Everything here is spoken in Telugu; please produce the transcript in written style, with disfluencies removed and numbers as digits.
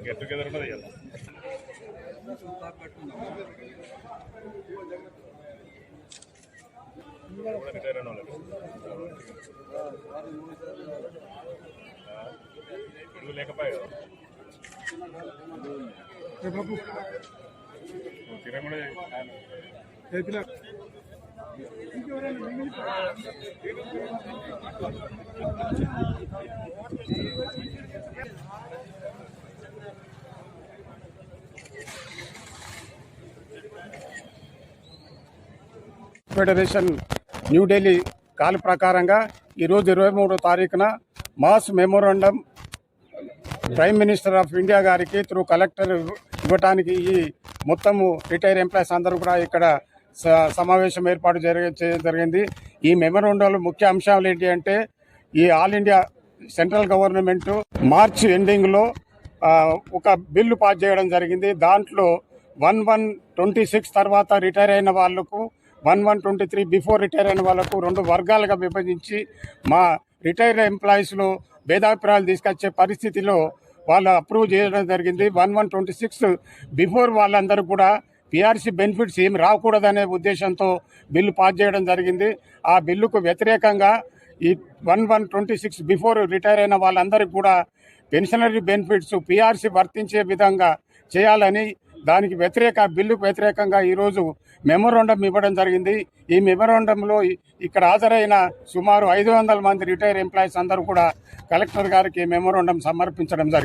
గెట్ టుగెదర్ ఉన్నది కదా. రిటైర్ అయిన వాళ్ళు లేకపోయా తిన కూడా ఫెడరేషన్ న్యూఢిల్లీ కాల ప్రకారంగా ఈరోజు 23వ తారీఖున mass memorandum prime minister of India గారికి త్రూ కలెక్టర్ ఇవ్వటానికి ఈ మొత్తము రిటైర్ ఎంప్లాయీస్ అందరూ కూడా ఇక్కడ సమావేశం ఏర్పాటు జరిగింది. ఈ మెమోరాండంలో ముఖ్య అంశాలు ఏంటి అంటే ఈ all India central government March ఎండింగ్లో ఒక బిల్లు పాస్ చేయడం జరిగింది. దాంట్లో 1/1/26 తర్వాత రిటైర్ అయిన వాళ్లకు 1/1/23 బిఫోర్ రిటైర్ అయిన వాళ్లకు 2 వర్గాలుగా విభజించి మా రిటైర్ ఎంప్లాయీస్లో భేదాభిప్రాయాలు తీసుకొచ్చే పరిస్థితిలో వాళ్ళు అప్రూవ్ చేయడం జరిగింది. 1/1/26 బిఫోర్ వాళ్ళందరూ కూడా పిఆర్సీ బెనిఫిట్స్ ఏమి రాకూడదనే ఉద్దేశంతో బిల్లు పాస్ చేయడం జరిగింది. ఆ బిల్లుకు వ్యతిరేకంగా ఈ 1/1/26 బిఫోర్ రిటైర్ అయిన వాళ్ళందరికీ కూడా పెన్షనరీ బెనిఫిట్స్ పిఆర్సీ వర్తించే విధంగా చేయాలని దానికి బిల్లుకు వ్యతిరేకంగా ఈరోజు మెమోరాండం ఇవ్వడం జరిగింది. ఈ మెమోరాండంలో ఇక్కడ హాజరైన సుమారు 500 మంది రిటైర్ ఎంప్లాయీస్ అందరూ కూడా కలెక్టర్ గారికి మెమోరాండం సమర్పించడం జరిగింది.